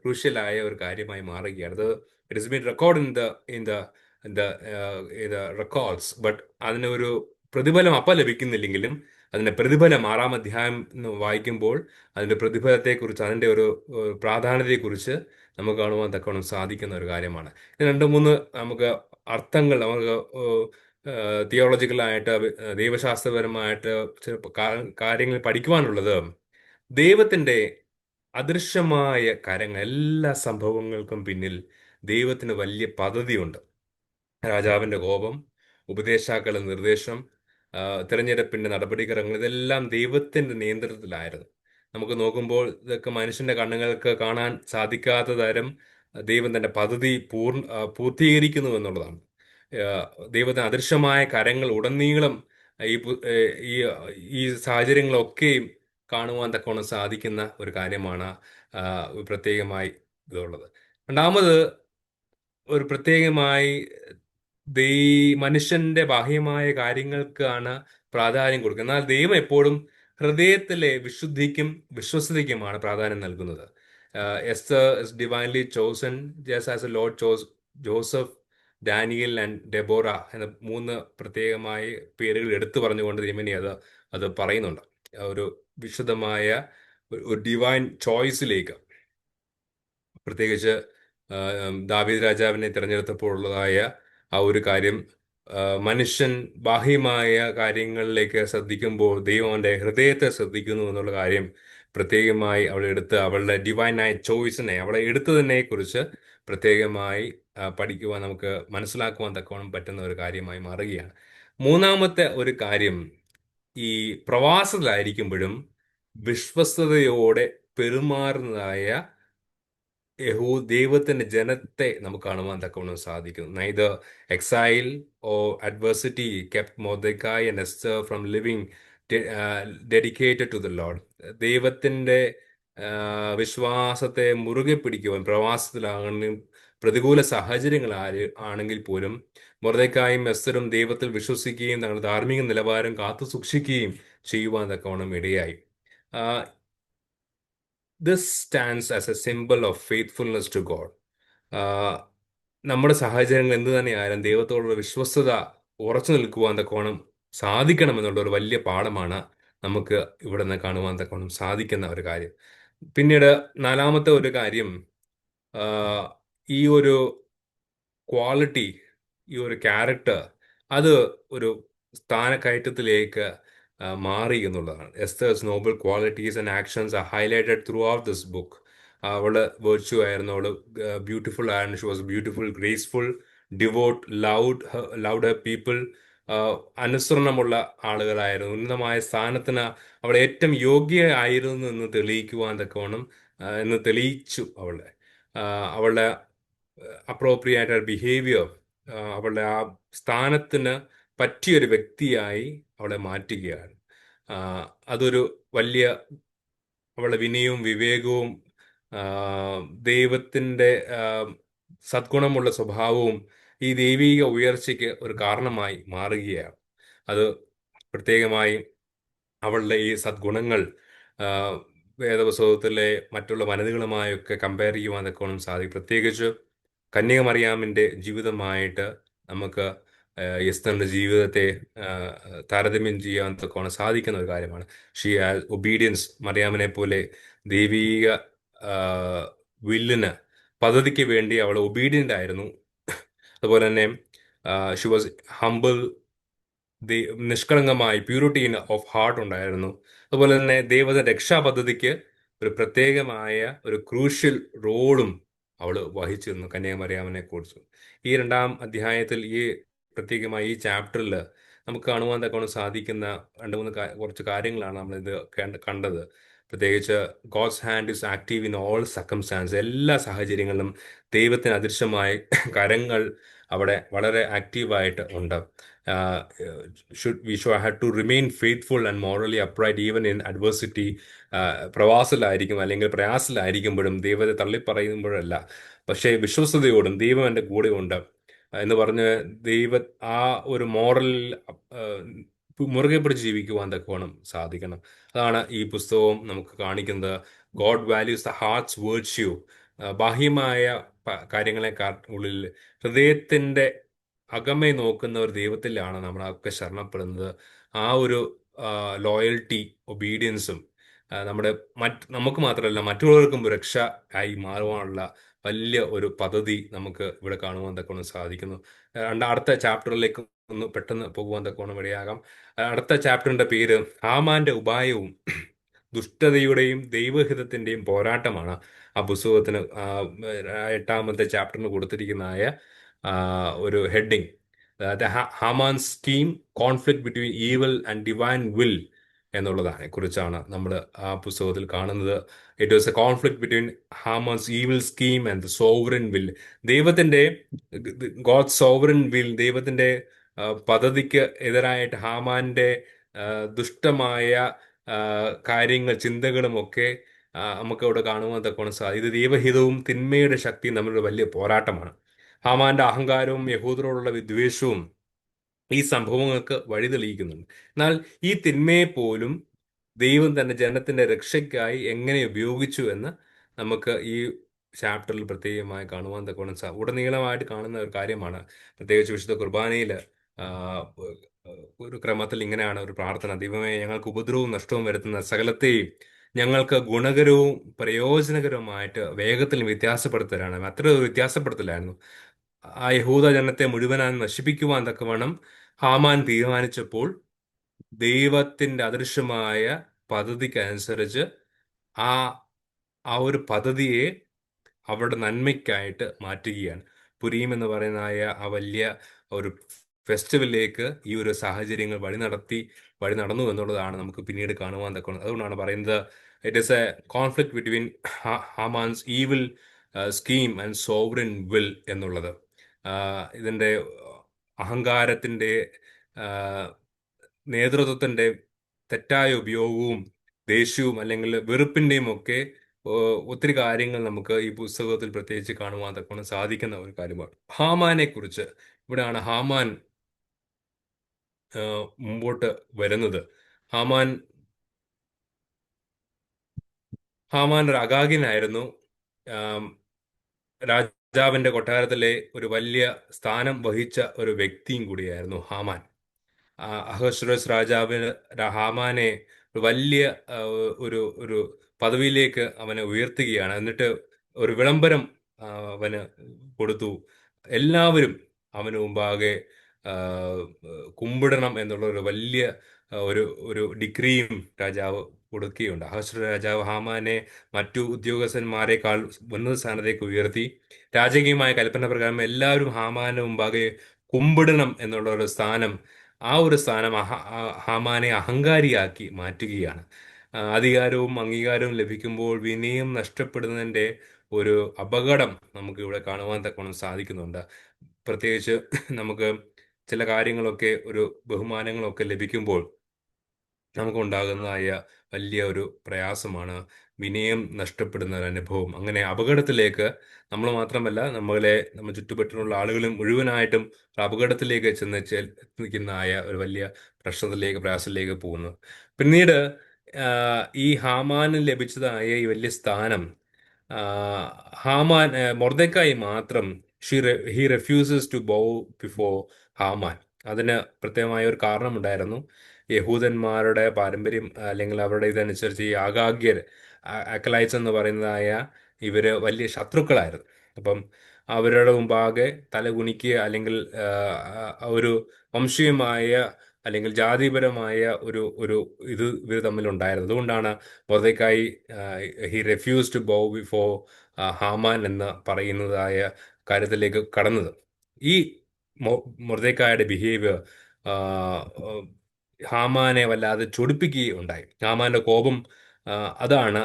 ക്രൂഷ്യലായ ഒരു കാര്യമായി മാറുകയാണ്. അത് it is been record in the records. But അതിനൊരു പ്രതിഫലം അപ്പം ലഭിക്കുന്നില്ലെങ്കിലും അതിന്റെ പ്രതിഫലം 6-ാം അധ്യായം എന്ന് വായിക്കുമ്പോൾ അതിന്റെ പ്രതിഫലത്തെക്കുറിച്ച്, അതിന്റെ ഒരു പ്രാധാന്യത്തെക്കുറിച്ച് നമുക്ക് കാണുവാൻ തക്കവണ്ണം സാധിക്കുന്ന ഒരു കാര്യമാണ്. ഇത് രണ്ട് മൂന്ന് നമുക്ക് അർത്ഥങ്ങൾ നമുക്ക് തിയോളജിക്കലായിട്ട്, ദൈവശാസ്ത്രപരമായിട്ട് ചില കാര്യങ്ങൾ പഠിക്കുവാനുള്ളത്. ദൈവത്തിന്റെ അദൃശ്യമായ കാര്യങ്ങൾ, എല്ലാ സംഭവങ്ങൾക്കും പിന്നിൽ ദൈവത്തിന് വലിയ പദ്ധതിയുണ്ട്. രാജാവിന്റെ കോപം, ഉപദേഷ്ടാക്കളുടെ നിർദ്ദേശം, തിരഞ്ഞെടുപ്പിന്റെ നടപടിക്രമങ്ങൾ, ഇതെല്ലാം ദൈവത്തിന്റെ നിയന്ത്രണത്തിലായിരുന്നു. നമുക്ക് നോക്കുമ്പോൾ ഇതൊക്കെ മനുഷ്യന്റെ കണ്ണുകൾക്ക് കാണാൻ സാധിക്കാത്ത തരം ദൈവം തന്റെ പദ്ധതി പൂർത്തീകരിക്കുന്നു എന്നുള്ളതാണ്. ആ, ദൈവത്തിന് അദൃശ്യമായ കരങ്ങൾ ഉടനീളം ഈ ഈ ഈ സാഹചര്യങ്ങളൊക്കെയും കാണുവാൻ തക്കവണ്ണം സാധിക്കുന്ന ഒരു കാര്യമാണ് ആ, പ്രത്യേകമായി ഇതുള്ളത്. രണ്ടാമത്, ഒരു പ്രത്യേകമായി മനുഷ്യന്റെ ബാഹ്യമായ കാര്യങ്ങൾക്കാണ് പ്രാധാന്യം കൊടുക്കുന്നത്. എന്നാൽ ദൈവം എപ്പോഴും ഹൃദയത്തിലെ വിശുദ്ധിക്കും വിശ്വസ്തയ്ക്കുമാണ് പ്രാധാന്യം നൽകുന്നത്. Esther is divinely chosen just as A Lord chose Joseph, Daniel and Deborah എന്ന മൂന്ന് പ്രത്യേകമായ പേരുകൾ എടുത്തു പറഞ്ഞുകൊണ്ട് തിരുമേനി അത് പറയുന്നുണ്ട്. ഒരു വിശുദ്ധമായ ഒരു ഡിവൈൻ ചോയ്സിലേക്ക്, പ്രത്യേകിച്ച് ദാവീദ് രാജാവിനെ തിരഞ്ഞെടുത്തപ്പോഴുള്ളതായ ആ ഒരു കാര്യം, മനുഷ്യൻ ബാഹ്യമായ കാര്യങ്ങളിലേക്ക് ശ്രദ്ധിക്കുമ്പോൾ ദൈവം അവന്റെ ഹൃദയത്തെ ശ്രദ്ധിക്കുന്നു എന്നുള്ള കാര്യം പ്രത്യേകമായി അവളുടെ ഡിവൈനായ ചോയ്സിനെ, അവളെ എടുത്തതിനെ കുറിച്ച് പ്രത്യേകമായി പഠിക്കുവാൻ, നമുക്ക് മനസ്സിലാക്കുവാൻ തക്കവണ്ണം പറ്റുന്ന ഒരു കാര്യമായി മാറുകയാണ്. മൂന്നാമത്തെ ഒരു കാര്യം, ഈ പ്രവാസത്തിലായിരിക്കുമ്പോഴും വിശ്വസ്തയോടെ പെരുമാറുന്നതായ ദൈവത്തിന്റെ ജനത്തെ നമുക്ക് കാണുവാൻ തക്കവണ്ണം സാധിക്കുന്നു. Neither exile or adversity kept Mordecai and Esther from living dedicated to the lord. ദൈവത്തിന്റെ വിശ്വാസത്തെ മുറുകെ പിടിക്കുവാൻ, പ്രവാസത്തിലാണെങ്കിലും പ്രതികൂല സാഹചര്യങ്ങൾ ആണെങ്കിൽ പോലും മൊർദെഖായും എസ്തറും ദൈവത്തിൽ വിശ്വസിക്കുകയും തങ്ങളുടെ ധാർമ്മിക നിലവാരം കാത്തു സൂക്ഷിക്കുകയും ചെയ്യുവാൻ തക്കവണ്ണം ഇടയായി. This stands as a symbol of faithfulness to God. നമ്മുടെ സാഹചര്യങ്ങൾ എന്ത് തന്നെയായാലും ദൈവത്തോടുള്ള വിശ്വസ്തത ഉറച്ചു നിൽക്കുവാൻ തക്കോണം സാധിക്കണം എന്നുള്ള ഒരു വലിയ പാഠമാണ് നമുക്ക് ഇവിടെ നിന്ന് കാണുവാൻ തക്കോണം സാധിക്കുന്ന ഒരു കാര്യം. പിന്നീട് നാലാമത്തെ ഒരു കാര്യം, ഈ ഒരു ക്വാളിറ്റി, ഈ ഒരു ക്യാരക്ടർ, അത് ഒരു സ്ഥാനക്കയറ്റത്തിലേക്ക് മാറി എന്നുള്ളതാണ്. Esther's noble qualities and actions are highlighted throughout this book. അവള് വെർച്യു ആയിരുന്നു, അവള് ബ്യൂട്ടിഫുൾ ആയിരുന്നു. She was beautiful, graceful, devout, loved her people. അനുസരണമുള്ള ആളുകളായിരുന്നു. ഉന്നതമായ സ്ഥാനത്തിന് അവൾ ഏറ്റവും യോഗ്യയായിരുന്നു എന്ന് തെളിയിക്കുവാൻ തക്കവണ്ണം എന്ന് തെളിയിച്ചു അവളുടെ അപ്രോപ്രിയേറ്റ് ബിഹേവിയർ അവളുടെ ആ സ്ഥാനത്തിന് പറ്റിയൊരു വ്യക്തിയായി അവളെ മാറ്റുകയാണ്. അതൊരു വലിയ, അവളുടെ വിനയവും വിവേകവും ദൈവത്തിൻ്റെ സദ്ഗുണമുള്ള സ്വഭാവവും ഈ ദൈവിക ഉയർച്ചയ്ക്ക് ഒരു കാരണമായി മാറുകയാണ്. അത് പ്രത്യേകമായി അവളുടെ ഈ സദ്ഗുണങ്ങൾ വേദപുസ്തകത്തിലെ മറ്റുള്ള വനിതകളുമായൊക്കെ കമ്പയർ ചെയ്യുവാൻ തക്കോണം സാധിക്കും. പ്രത്യേകിച്ച് കന്യകമറിയാമിൻ്റെ ജീവിതമായിട്ട് നമുക്ക് എസ്തറിന്റെ ജീവിതത്തെ താരതമ്യം ചെയ്യാൻ തക്കോണം സാധിക്കുന്ന ഒരു കാര്യമാണ്. She has obedience. മറിയാമിനെ പോലെ ദൈവീക വില്ലിന്, പദ്ധതിക്ക് വേണ്ടി അവൾ ഒബീഡിയൻ്റ് ആയിരുന്നു. അതുപോലെ തന്നെ ഷി വാസ് ഹംബിൾ, നിഷ്കളങ്കമായി പ്യൂരിറ്റി ഓഫ് ഹാർട്ട് ഉണ്ടായിരുന്നു. അതുപോലെ തന്നെ ദൈവത്തിന്റെ രക്ഷാപദ്ധതിക്ക് ഒരു പ്രത്യേകമായ ഒരു ക്രൂഷ്യൽ റോളും അവൾ വഹിച്ചിരുന്നു കന്യാമറിയാമിനെ കുറിച്ച്. ഈ 2-ാം അധ്യായത്തിൽ, ഈ പ്രത്യേകമായി ഈ ചാപ്റ്ററിൽ നമുക്ക് കാണുവാൻ തക്കവണ്ണം സാധിക്കുന്ന കുറച്ച് കാര്യങ്ങളാണ് നമ്മളിത് കണ്ടത്. പ്രത്യേകിച്ച് God's hand is active in all circumstance. എല്ലാ സാഹചര്യങ്ങളിലും ദൈവത്തിന് അദൃശ്യമായ കരങ്ങൾ അവിടെ വളരെ ആക്റ്റീവായിട്ട് ഉണ്ട്. We should have to remain faithful and morally upright even in adversity. പ്രവാസത്തിലായിരിക്കും അല്ലെങ്കിൽ പ്രയാസത്തിലായിരിക്കുമ്പോഴും, ദൈവത്തെ തള്ളിപ്പറയുമ്പോഴല്ല, പക്ഷേ വിശ്വസ്തയോടും ദൈവം എൻ്റെ കൂടെ ഉണ്ട് എന്ന് പറഞ്ഞ് ആ ഒരു മോറൽ മുറുകെ പിടിച്ച് ജീവിക്കുവാൻ തക്കവണ്ണം സാധിക്കണം. അതാണ് ഈ പുസ്തകവും നമുക്ക് കാണിക്കുന്നത്. God values the heart's virtue. ബാഹ്യമായ കാര്യങ്ങളെക്കാൾ ഉള്ളിൽ ഹൃദയത്തിൻ്റെ അകമേ നോക്കുന്ന ഒരു ദൈവത്തിലാണ് നമ്മളൊക്കെ ശരണപ്പെടുന്നത്. ആ ഒരു ലോയൽറ്റി, ഒബീഡിയൻസും നമ്മുടെ നമുക്ക് മാത്രമല്ല മറ്റുള്ളവർക്കും രക്ഷ ആയി മാറുവാനുള്ള വലിയ ഒരു പദ്ധതി നമുക്ക് ഇവിടെ കാണുവാൻ തക്കവണ്ണം സാധിക്കുന്നു. അടുത്ത ചാപ്റ്ററിലേക്ക് ഒന്ന് പെട്ടെന്ന് പോകുവാൻ തക്കവണ്ണം ഇടയാകാം. അടുത്ത ചാപ്റ്ററിന്റെ പേര് ഹാമാന്റെ ഉപായവും ദുഷ്ടതയുടെയും ദൈവഹിതത്തിന്റെയും പോരാട്ടമാണ്. ആ പുസ്തകത്തിന് 8ാമത്തെ ചാപ്റ്ററിന് കൊടുത്തിരിക്കുന്നതായ ഒരു heading. Haman scheme, conflict between evil and divine will എന്നുള്ളതിനെ കുറിച്ചാണ് നമ്മൾ ആ പുസ്തകത്തിൽ കാണുന്നത്. It was a conflict between Haman's evil scheme and the sovereign will. ദൈവത്തിന്റെ ഗോഡ് സോവറിൻ വിൽ, ദൈവത്തിന്റെ പദ്ധതിക്ക് എതിരായിട്ട് ഹാമാന്റെ ദുഷ്ടമായ കാര്യങ്ങൾ, ചിന്തകളും ഒക്കെ നമുക്ക് അവിടെ കാണുവാൻ തക്കവണ്ണം സാധിക്കും. ഇത് ദൈവഹിതവും തിന്മയുടെ ശക്തിയും തമ്മിലുള്ള വലിയ പോരാട്ടമാണ്. ഹാമാന്റെ അഹങ്കാരവും യഹൂദരോടുള്ള വിദ്വേഷവും ഈ സംഭവങ്ങൾക്ക് വഴി തെളിയിക്കുന്നുണ്ട്. എന്നാൽ ഈ തിന്മയെ പോലും ദൈവം തന്റെ ജനത്തിന്റെ രക്ഷയ്ക്കായി എങ്ങനെ ഉപയോഗിച്ചു എന്ന് നമുക്ക് ഈ ചാപ്റ്ററിൽ പ്രത്യേകമായി കാണുവാൻ തക്കവണ്ണം ഉടനീളമായിട്ട് കാണുന്ന ഒരു കാര്യമാണ്. പ്രത്യേകിച്ച് വിശുദ്ധ കുർബാനയിൽ ഒരു ക്രമത്തിൽ ഇങ്ങനെയാണ് ഒരു പ്രാർത്ഥന: ദൈവമേ, ഞങ്ങൾക്ക് ഉപദ്രവവും നഷ്ടവും വരുത്തുന്ന സകലത്തെയും ഞങ്ങൾക്ക് ഗുണകരവും പ്രയോജനകരവുമായിട്ട് വേഗത്തിൽ വ്യത്യാസപ്പെടുത്തലാണ്. അത്ര ഒരു വ്യത്യാസപ്പെടുത്തലായിരുന്നു. ആ യഹൂദ ജനത്തെ മുഴുവനായി നശിപ്പിക്കുവാൻ തക്കവണ്ണം ഹാമാൻ തീരുമാനിച്ചപ്പോൾ ദൈവത്തിന്റെ അദൃശ്യമായ പദ്ധതിക്കനുസരിച്ച് ആ ആ ഒരു പദ്ധതിയെ അവരുടെ നന്മയ്ക്കായിട്ട് മാറ്റുകയാണ്. പുരീം എന്ന് പറയുന്നതായ ആ വലിയ ഒരു ഫെസ്റ്റിവലിലേക്ക് ഈ ഒരു സാഹചര്യങ്ങൾ വഴി നടന്നു എന്നുള്ളതാണ് നമുക്ക് പിന്നീട് കാണുവാൻ തക്കുന്നത്. അതുകൊണ്ടാണ് പറയുന്നത് it is a conflict between Haman's evil scheme and sovereign will എന്നുള്ളത്. ഇതിൻ്റെ അഹങ്കാരത്തിൻ്റെ, നേതൃത്വത്തിൻ്റെ തെറ്റായ ഉപയോഗവും ദേഷ്യവും അല്ലെങ്കിൽ വെറുപ്പിൻ്റെയും ഒക്കെ ഒത്തിരി കാര്യങ്ങൾ നമുക്ക് ഈ പുസ്തകത്തിൽ പ്രത്യേകിച്ച് കാണുവാൻ തക്കവണ്ണം സാധിക്കുന്ന ഒരു കാര്യമാണ്. ഹാമാനെ കുറിച്ച് ഇവിടെയാണ് ഹാമാൻ മുമ്പോട്ട് വരുന്നത്. ഹാമാൻ ഒരു അഗാഗ്യനായിരുന്നു. രാജാവിന്റെ കൊട്ടാരത്തിലെ ഒരു വലിയ സ്ഥാനം വഹിച്ച ഒരു വ്യക്തിയും കൂടിയായിരുന്നു ഹാമാൻ. അഹശ്വേരോസ് രാജാവിന് ഹാമാനെ വലിയ ഒരു ഒരു പദവിയിലേക്ക് അവനെ ഉയർത്തുകയാണ്. എന്നിട്ട് ഒരു വിളംബരം അവന് കൊടുത്തു. എല്ലാവരും അവന് മുമ്പാകെ കുമ്പിടണം എന്നുള്ള ഒരു വലിയ ഒരു ഒരു ഡിഗ്രിയും രാജാവ് കൊടുക്കുകയുണ്ട്. അഹശ്വേരോസ് രാജാവ് ഹാമാനെ മറ്റു ഉദ്യോഗസ്ഥന്മാരെക്കാൾ ഉന്നത സ്ഥാനത്തേക്ക് ഉയർത്തി. രാജകീയമായ കൽപ്പന പ്രകാരം എല്ലാവരും ഹാമാന് മുമ്പാകെ കുമ്പിടണം എന്നുള്ള ഒരു സ്ഥാനം, ആ ഒരു സ്ഥാനം ഹാമാനെ അഹങ്കാരിയാക്കി മാറ്റുകയാണ്. അധികാരവും അംഗീകാരവും ലഭിക്കുമ്പോൾ വിനയം നഷ്ടപ്പെടുന്നതിൻ്റെ ഒരു അപകടം നമുക്ക് ഇവിടെ കാണുവാൻ തക്കവണ്ണം സാധിക്കുന്നുണ്ട്. പ്രത്യേകിച്ച് നമുക്ക് ചില കാര്യങ്ങളൊക്കെ, ഒരു ബഹുമാനങ്ങളൊക്കെ ലഭിക്കുമ്പോൾ നമുക്കുണ്ടാകുന്നതായ വലിയ ഒരു പ്രയാസമാണ് വിനയം നഷ്ടപ്പെടുന്ന ഒരു അനുഭവം. അങ്ങനെ അപകടത്തിലേക്ക് നമ്മൾ മാത്രമല്ല, നമ്മൾ ചുറ്റുപറ്റിലുള്ള ആളുകളും മുഴുവനായിട്ടും അപകടത്തിലേക്ക് എത്തിക്കുന്നതായ ഒരു വലിയ പ്രയാസത്തിലേക്ക് പോകുന്നു. പിന്നീട് ഈ ഹാമാന് ലഭിച്ചതായ ഈ വലിയ സ്ഥാനം, മൊർദെഖായി മാത്രം ഹി റെഫ്യൂസസ് ടു ബോ ബിഫോർ ഹാമാൻ. അതിന് പ്രത്യേകമായ ഒരു കാരണമുണ്ടായിരുന്നു. യഹൂദന്മാരുടെ പാരമ്പര്യം അല്ലെങ്കിൽ അവരുടെ ഇതനുസരിച്ച് ഈ അക്കലൈറ്റ്സ് എന്ന് പറയുന്നതായ ഇവര് വലിയ ശത്രുക്കളായിരുന്നു. അപ്പം അവരുടെ മുമ്പാകെ തലകുനിക്കുക അല്ലെങ്കിൽ ഒരു വംശീയമായ അല്ലെങ്കിൽ ജാതിപരമായ ഒരു ഒരു ഇവർ തമ്മിലുണ്ടായിരുന്നു. അതുകൊണ്ടാണ് മൊർദെഖായി ഹി റെഫ്യൂസ് ടു ബോ ബിഫോർ ഹാമാൻ എന്ന് പറയുന്നതായ കാര്യത്തിലേക്ക് കടന്നത്. ഈ മൊർദെഖായിയുടെ ബിഹേവിയർ ഹാമാനെ വല്ലാതെ ചൊടിപ്പിക്കുകയുണ്ടായി. ഹാമാന്റെ കോപം അതാണ്,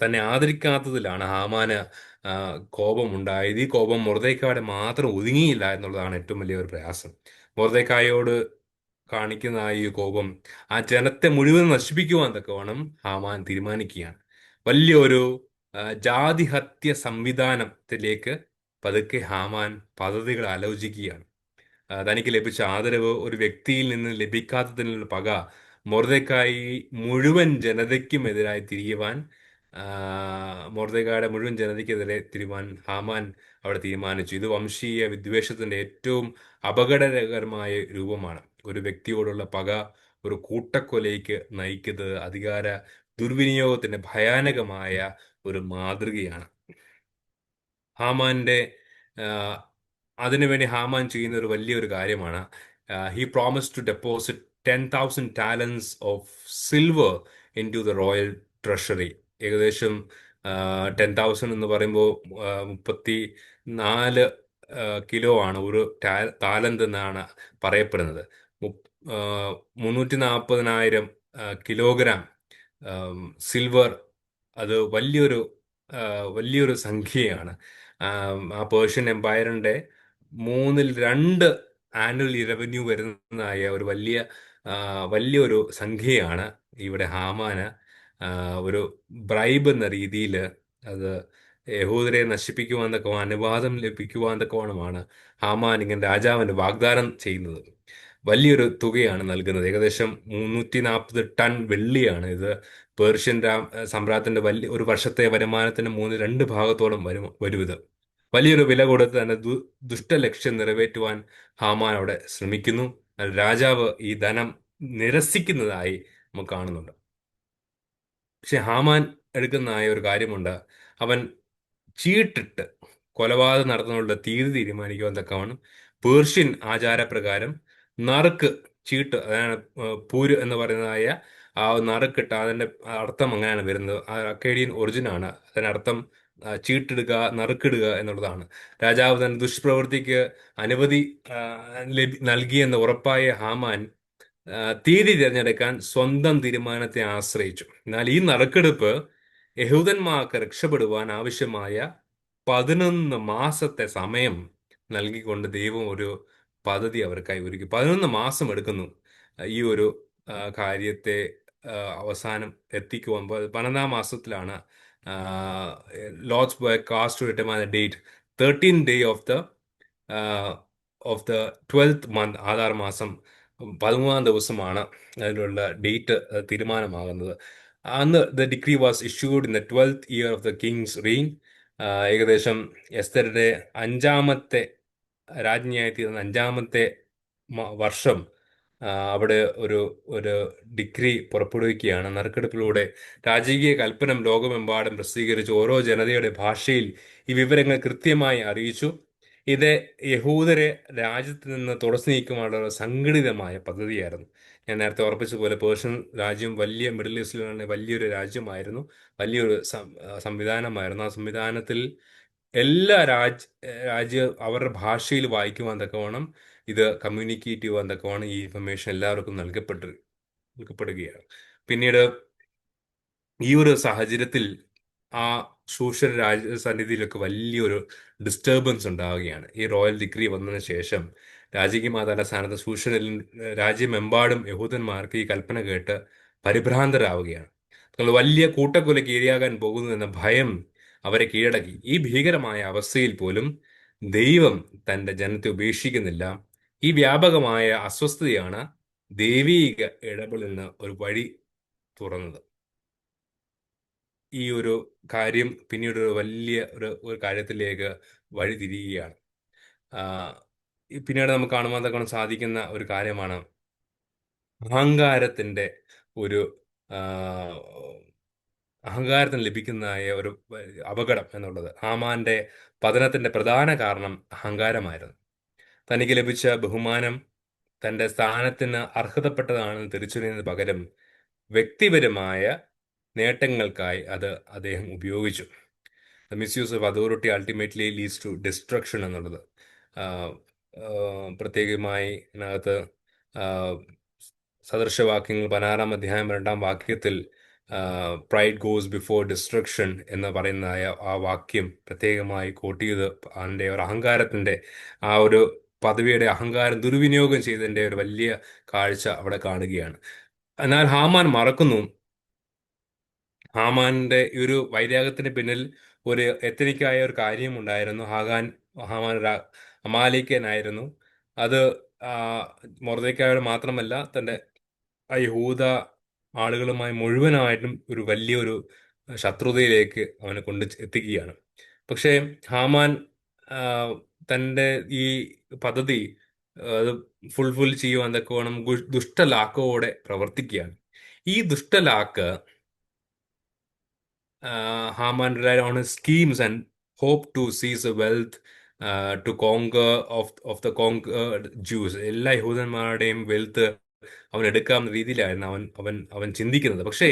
തന്നെ ആദരിക്കാത്തതിലാണ് ഹാമാന് കോപമുണ്ടായത്. ഈ കോപം മൊർദെഖായിയുടെ മാത്രം ഒതുങ്ങിയില്ല എന്നുള്ളതാണ് ഏറ്റവും വലിയ ഒരു പ്രയാസം. മൊർദെഖായിയോട് കാണിക്കുന്ന ഈ കോപം ആ ജനത്തെ മുഴുവൻ നശിപ്പിക്കുവാൻ തക്കവണ്ണം ഹാമാൻ തീരുമാനിക്കുകയാണ്. വലിയൊരു ജാതിഹത്യ സംവിധാനത്തിലേക്ക് പതുക്കെ ഹാമാൻ പദ്ധതികൾ ആലോചിക്കുകയാണ്. തനിക്ക് ലഭിച്ച ആദരവ് ഒരു വ്യക്തിയിൽ നിന്ന് ലഭിക്കാത്തതിനുള്ള പക മൊർദെഖായി മുഴുവൻ ജനതയ്ക്കും എതിരായി തിരിയുവാൻ, മൊർദെഖായിയുടെ മുഴുവൻ ജനതയ്ക്കെതിരെ തിരിയുവാൻ ഹാമാൻ അവിടെ തീരുമാനിച്ചു. ഇത് വംശീയ വിദ്വേഷത്തിന്റെ ഏറ്റവും അപകടകരമായ രൂപമാണ്. ഒരു വ്യക്തിയോടുള്ള പക ഒരു കൂട്ടക്കൊലയ്ക്ക് നയിക്കുന്നത് അധികാര ദുർവിനിയോഗത്തിന്റെ ഭയാനകമായ ഒരു മാതൃകയാണ്. ഹാമാന്റെ ആ, അതിനുവേണ്ടി ഹാമാൻ ചെയ്യുന്ന ഒരു വലിയൊരു കാര്യമാണ്, he promise to deposit 10,000 talents of silver into the royal treasury. ഏകദേശം 10,000 എന്ന് പറയുമ്പോൾ 34 കിലോ ആണ് ഒരു താലന്ത് എന്നാണ് പറയപ്പെടുന്നത്. 340,000 കിലോഗ്രാം സിൽവർ. അത് വലിയൊരു സംഖ്യയാണ്. ആ പേർഷ്യൻ എംപയറിന്റെ മൂന്നിൽ രണ്ട് ആനുവൽ റവന്യൂ വരുന്നതായ ഒരു ആ, വലിയൊരു സംഖ്യയാണ് ഇവിടെ ഹാമാന് ഒരു ബ്രൈബ് എന്ന രീതിയിൽ അത് യഹൂദരെ നശിപ്പിക്കുവാൻ തക്കവണ്ണം അനുവാദം ലഭിക്കുവാൻ തക്കവണ്ണമാണ് ഹാമാൻ ഇങ്ങനെ രാജാവിന് വാഗ്ദാനം ചെയ്യുന്നത്. വലിയൊരു തുകയാണ് നൽകുന്നത്. ഏകദേശം 340 ടൺ വെള്ളിയാണ് ഇത്. പേർഷ്യൻ സാമ്രാജ്യത്തിന്റെ ഒരു വർഷത്തെ വരുമാനത്തിന് രണ്ട് ഭാഗത്തോളം വരും ഇത്. വലിയൊരു വില കൊടുത്ത് തന്നെ ദുഷ്ടലക്ഷ്യം നിറവേറ്റുവാൻ ഹാമാൻ അവിടെ ശ്രമിക്കുന്നു. എന്നാൽ രാജാവ് ഈ ധനം നിരസിക്കുന്നതായി നമുക്ക് കാണുന്നുണ്ട്. പക്ഷെ ഹാമാൻ എടുക്കുന്നതായ ഒരു കാര്യമുണ്ട്. അവൻ ചീട്ടിട്ട് കൊലപാതകം നടത്തുന്നവരുടെ തീയതി തീരുമാനിക്കുവാൻ തക്കവണ്ണം പേർഷ്യൻ ആചാരപ്രകാരം നറുക്ക് ചീട്ട്, അതാണ് പൂര് എന്ന് പറയുന്നതായ ആ നറുക്കിട്ട് അതിന്റെ അർത്ഥം അങ്ങനെയാണ് വരുന്നത്. ആ അക്കേഡിയൻ ഒറിജിനാണ്. അതിനർത്ഥം ചീട്ടിടുക, നറുക്കിടുക എന്നുള്ളതാണ്. രാജാവ് തന്റെ ദുഷ്പ്രവൃത്തിക്ക് അനുമതി നൽകിയെന്ന് ഉറപ്പായ ഹാമാൻ തീയതി തിരഞ്ഞെടുക്കാൻ സ്വന്തം തീരുമാനത്തെ ആശ്രയിച്ചു. എന്നാൽ ഈ നറുക്കെടുപ്പ് യഹൂദന്മാർക്ക് രക്ഷപ്പെടുവാൻ ആവശ്യമായ 11 മാസത്തെ സമയം നൽകിക്കൊണ്ട് ദൈവം ഒരു പദ്ധതി അവർക്കായി ഒരുക്കി. 11 മാസം എടുക്കുന്നു ഈ ഒരു കാര്യത്തെ അവസാനം എത്തിക്കുവാൻ. 12 മാസത്തിലാണ് lords boy cast to determine the date 13th day of the 12th month. Adar മാസം 13-ാം ദിവസമാണ് അതിനുള്ള ഡേറ്റ് തീരുമാനമാകുന്നത്. അന്ന് the decree was issued in the 12th year of the king's reign. ഏകദേശം എസ്തരുടെ രാജ്ഞിയായി തീർന്ന 5-ാമത്തെ വർഷം അവിടെ ഒരു ഒരു ഡിഗ്രി പുറപ്പെടുവിക്കുകയാണ്. നറുക്കെടുപ്പിലൂടെ രാജകീയ കൽപ്പന ലോകമെമ്പാടും പ്രസിദ്ധീകരിച്ച് ഓരോ ജനതയുടെ ഭാഷയിൽ ഈ വിവരങ്ങൾ കൃത്യമായി അറിയിച്ചു. ഇത് യഹൂദരെ രാജ്യത്ത് നിന്ന് തുടച്ചു നീക്കുവാനുള്ള ഒരു സംഘടിതമായ പദ്ധതിയായിരുന്നു. ഞാൻ നേരത്തെ ഓർപ്പിച്ചതുപോലെ പേർഷ്യൻ രാജ്യം വലിയ മിഡിൽ ഈസ്റ്റിലുള്ള വലിയൊരു രാജ്യമായിരുന്നു, വലിയൊരു സംവിധാനമായിരുന്നു. ആ സംവിധാനത്തിൽ എല്ലാ രാജ്യ അവരുടെ ഭാഷയിൽ വായിക്കുവാൻ തക്കവണ്ണം ഇത് കമ്മ്യൂണിക്കേറ്റ് ചെയ്യുവാൻ തക്കവണ്ണം ഈ ഇൻഫർമേഷൻ എല്ലാവർക്കും നൽകപ്പെടുകയാണ്. പിന്നീട് ഈ ഒരു സാഹചര്യത്തിൽ ആ ശൂഷർ സന്നിധിയിലൊക്കെ വലിയൊരു ഡിസ്റ്റർബൻസ് ഉണ്ടാവുകയാണ്. ഈ റോയൽ ഡിഗ്രി വന്നതിന് ശേഷം രാജകീയ മാതാവിന്റെ സ്ഥാനത്ത് ശൂഷനിൽ രാജ്യമെമ്പാടും യഹൂദന്മാർക്ക് ഈ കൽപ്പന കേട്ട് പരിഭ്രാന്തരാവുകയാണ്. വലിയ കൂട്ടക്കൊലയ്ക്ക് ഇരയാകാൻ പോകുന്നു എന്ന ഭയം അവരെ കീഴടക്കി. ഈ ഭീകരമായ അവസ്ഥയിൽ പോലും ദൈവം തന്റെ ജനത്തെ ഉപേക്ഷിക്കുന്നില്ല. ഈ വ്യാപകമായ അസ്വസ്ഥതയാണ് ദൈവീക ഇടപെടലിന് ഒരു വഴി തുറന്നത്. ഈ ഒരു കാര്യം പിന്നീട് ഒരു വലിയ ഒരു കാര്യത്തിലേക്ക് വഴിതിരിയുകയാണ്. പിന്നീട് നമുക്ക് കാണാൻ സാധിക്കുന്ന ഒരു കാര്യമാണ് അഹങ്കാരത്തിന്റെ ഒരു അഹങ്കാരത്തിന് ലഭിക്കുന്നതായ ഒരു അപകടം എന്നുള്ളത്. ഹാമാന്റെ പതനത്തിന്റെ പ്രധാന കാരണം അഹങ്കാരമായിരുന്നു. തനിക്ക് ലഭിച്ച ബഹുമാനം തന്റെ സ്ഥാനത്തിന് അർഹതപ്പെട്ടതാണെന്ന് തിരിച്ചറിയുന്നതിന് പകരം വ്യക്തിപരമായ നേട്ടങ്ങൾക്കായി അത് അദ്ദേഹം ഉപയോഗിച്ചു. The misuse of authority ultimately leads to destruction എന്നുള്ളത്. പ്രത്യേകമായി ഇതിനകത്ത് സദൃശവാക്യങ്ങൾ 16-ാം അധ്യായം 2-ാം വാക്യത്തിൽ പ്രൈഡ് ഗോസ് ബിഫോർ ഡിസ്ട്രക്ഷൻ എന്ന് പറയുന്ന ആ വാക്യം പ്രത്യേകമായി കോട്ട് ചെയ്ത് അതിൻ്റെ ഒരു അഹങ്കാരത്തിന്റെ ആ ഒരു പദവിയുടെ അഹങ്കാരം ദുർവിനിയോഗം ചെയ്തതിന്റെ ഒരു വലിയ കാഴ്ച അവിടെ കാണുകയാണ്. എന്നാൽ ഹാമാൻ മറക്കുന്നു. ഹാമാന്റെ ഈ ഒരു വൈരാഗ്യത്തിന് പിന്നിൽ ഒരു എത്തനിക്കായ ഒരു കാര്യം ഉണ്ടായിരുന്നു. ഹാമാൻ അമാലേക്കനായിരുന്നു. അത് മൊർദെഖായിയോട് മാത്രമല്ല തന്റെ യഹൂദ ആളുകളുമായി മുഴുവനായിട്ടും ഒരു വലിയൊരു ശത്രുതയിലേക്ക് അവനെ കൊണ്ട് എത്തിക്കുകയാണ്. പക്ഷേ ഹാമാൻ തന്റെ ഈ പദ്ധതി അത് ഫുൾഫിൽ ചെയ്യുവാൻ തക്കവണ്ണം ദുഷ്ടലാക്കോടെ പ്രവർത്തിക്കുകയാണ്. ഈ ദുഷ്ടലാക്ക് Haman relied on his schemes and hoped to seize the wealth to conquer of the conquered Jews. എല്ലാ യഹൂദന്മാരുടെയും വെൽത്ത് അവൻ എടുക്കാവുന്ന രീതിയിലായിരുന്നു അവൻ അവൻ അവൻ ചിന്തിക്കുന്നത്. പക്ഷേ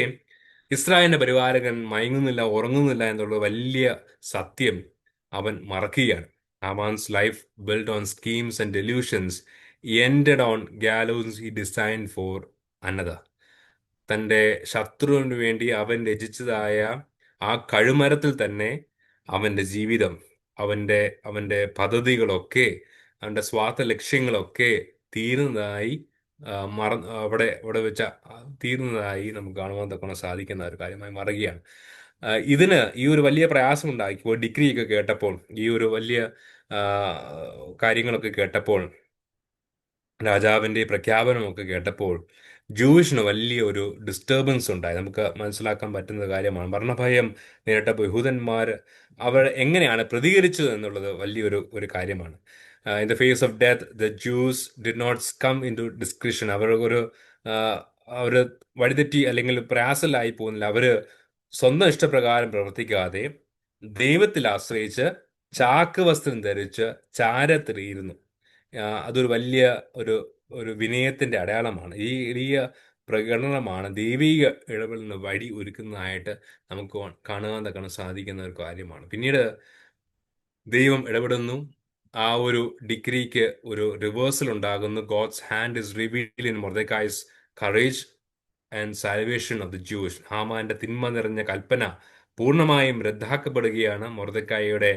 ഇസ്രായേലിന്റെ പരിപാലകൻ മയങ്ങുന്നില്ല, ഉറങ്ങുന്നില്ല എന്നുള്ള വലിയ സത്യം അവൻ മറക്കുകയാണ്. Haman's life built on schemes and delusions ended on gallows he designed for another. തന്റെ ശത്രുവിന് വേണ്ടി അവൻ രചിച്ചതായ ആ കഴുമരത്തിൽ തന്നെ അവന്റെ ജീവിതം, അവന്റെ അവന്റെ പദ്ധതികളൊക്കെ, അവന്റെ സ്വാർത്ഥ ലക്ഷ്യങ്ങളൊക്കെ തീരുന്നതായി അവിടെ അവിടെ വെച്ച തീരുന്നതായി നമുക്ക് കാണുവാൻ തക്കണം സാധിക്കുന്ന ഒരു കാര്യമായി മാറുകയാണ്. ഇതിന് ഈ ഒരു വലിയ പ്രയാസം ഉണ്ടാക്കിയപ്പോൾ, ഡിഗ്രി ഒക്കെ കേട്ടപ്പോൾ, ഈ ഒരു വലിയ ആ, കാര്യങ്ങളൊക്കെ കേട്ടപ്പോൾ, രാജാവിന്റെ പ്രഖ്യാപനമൊക്കെ കേട്ടപ്പോൾ ജൂയിഷിന് വലിയ ഒരു ഡിസ്റ്റർബൻസ് ഉണ്ടായി. നമുക്ക് മനസ്സിലാക്കാൻ പറ്റുന്ന കാര്യമാണ്. മരണഭയം നേരിട്ടപ്പോൾ യഹൂദന്മാർ അവർ എങ്ങനെയാണ് പ്രതികരിച്ചത് എന്നുള്ളത് വലിയൊരു ഒരു കാര്യമാണ്. In the face of death the Jews did not come into description. അവർ ഒരു അവര് വഴിതെറ്റി അല്ലെങ്കിൽ പ്രയാസത്തിലായി പോകുന്നില്ല. അവര് സ്വന്തം ഇഷ്ടപ്രകാരം പ്രവർത്തിക്കാതെ ദൈവത്തിൽ ആശ്രയിച്ച് ചാക്ക് വസ്ത്രം ധരിച്ച് ചാരത്തിലിരുന്നു. അതൊരു വലിയ ഒരു ഒരു വിനയത്തിന്റെ അടയാളമാണ്. ഈ എളിയ പ്രകടനമാണ് ദൈവിക ഇടപെടലിന് വഴി ഒരുക്കുന്നതായിട്ട് നമുക്ക് കാണുവാൻ തക്കണം സാധിക്കുന്ന ഒരു കാര്യമാണ്. പിന്നീട് ദൈവം ഇടപെടുന്നു. ആ ഒരു ഡിഗ്രിക്ക് ഒരു റിവേഴ്സൽ ഉണ്ടാകുന്നു. God's hand is revealed in Mordecai's courage and salvation of the Jews. ഹാമാന്റെ തിന്മ നിറഞ്ഞ കൽപ്പന പൂർണ്ണമായും റദ്ദാക്കപ്പെടുകയാണ്. മൊർദെഖായിയുടെ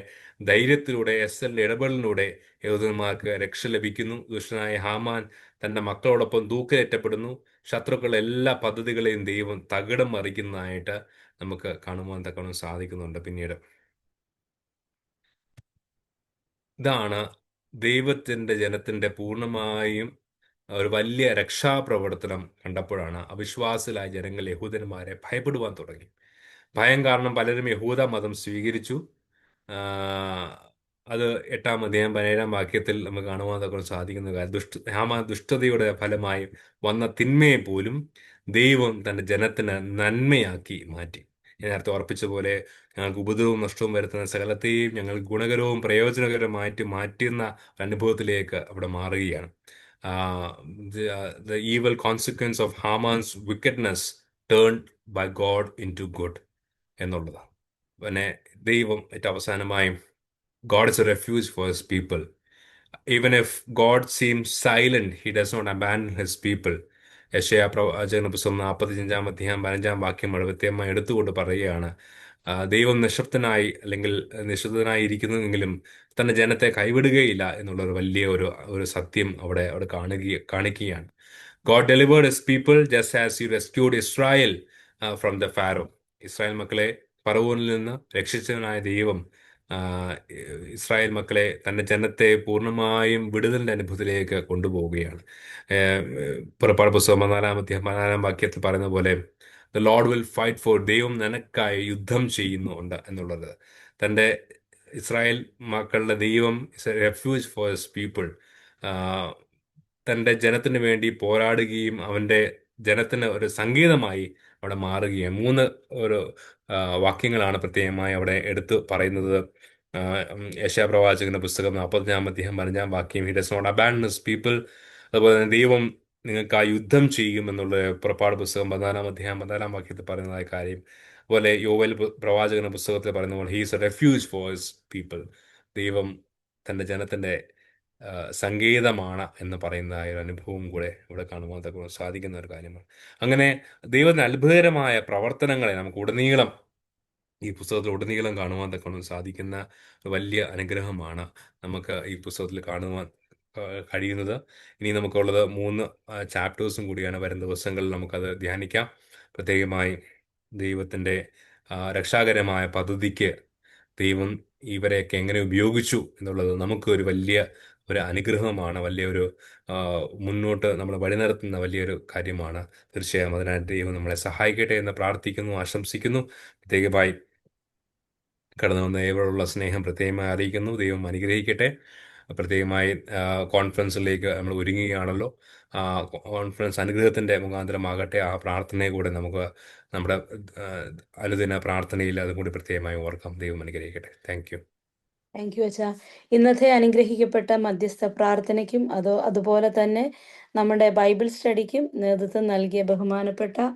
ധൈര്യത്തിലൂടെ, എസ്തറിന്റെ ഇടപെടലിലൂടെ യഹൂദന്മാർക്ക് രക്ഷ ലഭിക്കുന്നു. ദുഷ്ടനായ ഹാമാൻ തന്റെ മക്കളോടൊപ്പം തൂക്കിലേറ്റപ്പെടുന്നു. ശത്രുക്കളുടെ എല്ലാ പദ്ധതികളെയും ദൈവം തകിടം മറിക്കുന്നതായിട്ട് നമുക്ക് കാണുവാൻ തക്കണം സാധിക്കുന്നുണ്ട്. പിന്നീട് ഇതാണ് ദൈവത്തിന്റെ ജനത്തിന്റെ പൂർണ്ണമായും ഒരു വലിയ രക്ഷാപ്രവർത്തനം കണ്ടപ്പോഴാണ് അവിശ്വാസികളായ ജനങ്ങൾ യഹൂദന്മാരെ ഭയപ്പെടുവാൻ തുടങ്ങി. ഭയം കാരണം പലരും യഹൂദ മതം സ്വീകരിച്ചു. ആ, അത് 8-ാം അധ്യായം 17-ാം വാക്യത്തിൽ നമുക്ക് കാണുവാൻ സാധിക്കുന്ന കാര്യം, ദുഷ്ടതയുടെ ഫലമായി വന്ന തിന്മയെ പോലും ദൈവം തന്റെ ജനത്തിന് നന്മയാക്കി മാറ്റി. ഞാൻ നേരത്തെ ഓർപ്പിച്ച പോലെ ഞങ്ങൾക്ക് ഉപദ്രവവും നഷ്ടവും വരുത്തുന്ന സകലത്തെയും ഞങ്ങൾ ഗുണകരവും പ്രയോജനകരമായിട്ട് മാറ്റുന്ന അനുഭവത്തിലേക്ക് അവിടെ മാറുകയാണ്. The evil consequence of Haman's wickedness turned by God into good എന്നുള്ളതാണ്. പിന്നെ ദൈവം ഏറ്റവും അവസാനമായും God is a refuge for his people. Even if God seems silent, he does not abandon his people. യെശയ്യാ പ്രവാചകന്റെ പുസ്തകം 45-ാം അധ്യായം 15-ാം വാക്യം വ്യക്തമായി എടുത്തുകൊണ്ട് പറയുകയാണ്, ദൈവം നിശബ്ദനായി അല്ലെങ്കിൽ നിശബ്ദനായി ഇരിക്കുന്നുവെങ്കിലും തന്റെ ജനത്തെ കൈവിടുകയില്ല എന്നുള്ള ഒരു വലിയ ഒരു ഒരു സത്യം അവിടെ അവിടെ കാണിക്കുകയാണ്. God delivered his people just as he rescued Israel from the Pharaoh. Israel മക്കളെ ഫറവോനിൽ നിന്ന് രക്ഷിച്ചവനായ ദൈവം ഇസ്രായേൽ മക്കളെ, തന്റെ ജനത്തെ പൂർണ്ണമായും വിടുതലിന്റെ അനുഭവത്തിലേക്ക് കൊണ്ടുപോവുകയാണ്. പുറപ്പാട് പുസ്തകം 14-ാം വാക്യത്തിൽ പറയുന്ന പോലെ the Lord will fight for, ദൈവം നിനക്കായി യുദ്ധം ചെയ്യുന്നുണ്ട് എന്നുള്ളത്. തന്റെ ഇസ്രായേൽ മക്കളുടെ ദൈവം is A refuge for his people. തന്റെ ജനത്തിന് വേണ്ടി പോരാടുകയും അവന്റെ ജനത്തിന് ഒരു സംഗീതമായി അവിടെ മാറുകയും. 3 ഒരു വാക്യങ്ങളാണ് പ്രത്യേകമായി അവിടെ എടുത്തു പറയുന്നത്. യെശയ്യാ പ്രവാചകന്റെ പുസ്തകം 45-ാം അധ്യായം 15-ാം വാക്യം, he does not abandon his people. അതുപോലെ തന്നെ ദൈവം നിങ്ങൾക്ക് ആ യുദ്ധം ചെയ്യും എന്നുള്ള പുറപ്പാട് പുസ്തകം 14-ാം അധ്യായം 14-ാം വാക്യത്തിൽ പറയുന്നതായ കാര്യം. അതുപോലെ യോവേൽ പ്രവാചകന്റെ പുസ്തകത്തിൽ പറയുന്ന പോലെ he's A refuge for his people. ദൈവം തന്റെ ജനത്തിന്റെ സംഗീതമാണ് എന്ന് പറയുന്നതായ ഒരു അനുഭവം കൂടെ ഇവിടെ കാണുവാൻ സാധിക്കുന്ന ഒരു കാര്യമാണ്. അങ്ങനെ ദൈവത്തിന്റെ അത്ഭുതകരമായ പ്രവർത്തനങ്ങളെ നമുക്ക് ഉടനീളം ഈ പുസ്തകത്തിൽ ഉടനീളം കാണുവാൻ സാധിക്കുന്ന വലിയ അനുഗ്രഹമാണ് നമുക്ക് ഈ പുസ്തകത്തിൽ കാണുവാൻ കഴിയുന്നത്. ഇനി നമുക്കുള്ളത് 3 ചാപ്റ്റേഴ്സും കൂടിയാണ്. വരും ദിവസങ്ങളിൽ നമുക്കത് ധ്യാനിക്കാം. പ്രത്യേകമായി ദൈവത്തിൻ്റെ രക്ഷാകരമായ പദ്ധതിക്ക് ദൈവം ഇവരെയൊക്കെ എങ്ങനെ ഉപയോഗിച്ചു എന്നുള്ളത് നമുക്ക് ഒരു വലിയ ഒരു അനുഗ്രഹമാണ്, വലിയൊരു മുന്നോട്ട് നമ്മളെ വഴി നടത്തുന്ന വലിയൊരു കാര്യമാണ്. തീർച്ചയായും അതിനായിട്ട് ദൈവം നമ്മളെ സഹായിക്കട്ടെ എന്ന് പ്രാർത്ഥിക്കുന്നു, ആശംസിക്കുന്നു. പ്രത്യേകമായി കടന്നു വന്ന ഏവരോടുള്ള സ്നേഹം പ്രത്യേകമായി അറിയിക്കുന്നു. ദൈവം അനുഗ്രഹിക്കട്ടെ. പ്രത്യേകമായി കോൺഫറൻസിലേക്ക് നമ്മൾ ഒരുങ്ങുകയാണല്ലോ. ആ കോൺഫറൻസ് അനുഗ്രഹത്തിന്റെ മുഖാന്തരമാകട്ടെ. ആ പ്രാർത്ഥനയെ കൂടെ നമുക്ക് നമ്മുടെ ആ, അനുദിന പ്രാർത്ഥനയിൽ അതും കൂടി പ്രത്യേകമായി ഓർക്കാം. ദൈവം അനുഗ്രഹിക്കട്ടെ. Thank you. താങ്ക് യു അച്ഛാ. ഇന്നത്തെ അനുഗ്രഹിക്കപ്പെട്ട മധ്യസ്ഥ പ്രാർത്ഥനയ്ക്കും അതുപോലെ തന്നെ നമ്മുടെ ബൈബിൾ സ്റ്റഡിക്കും നേതൃത്വം നൽകിയ ബഹുമാനപ്പെട്ട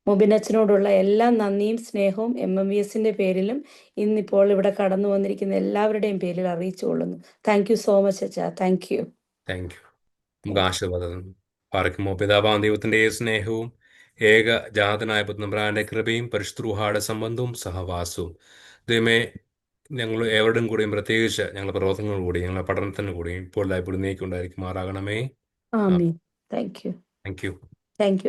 മുബിനച്ചനോടുള്ള എല്ലാ നന്ദിയും സ്നേഹവും MMVSന്റെ പേരിലും ഇന്നിപ്പോൾ ഇവിടെ കടന്നു വന്നിരിക്കുന്ന എല്ലാവരുടെയും പേരിൽ അറിയിച്ചുകൊള്ളുന്നു. താങ്ക് യു സോ മച്ച് അച്ഛാ. Thank you. Thank U. നമുക്ക് ആശീർവാദം പാർക്കുമോ. പിതാവാം ദൈവത്തിന്റെ സ്നേഹവും ഏകജാതനായ പുത്രന്റെ കൃപയും പരിശുദ്ധ സംബന്ധവും സഹവാസവും ദൈവമേ ഞങ്ങൾ എവരുടെയും കൂടെയും പ്രത്യേകിച്ച് ഞങ്ങളുടെ പ്രവർത്തനങ്ങൾ കൂടി ഞങ്ങളുടെ പഠനത്തിന് കൂടിയും ഇപ്പോൾ ഉണ്ടായിരിക്കുമാറാകണമേ. ആമീൻ. Thank you. Thank you. Thank U.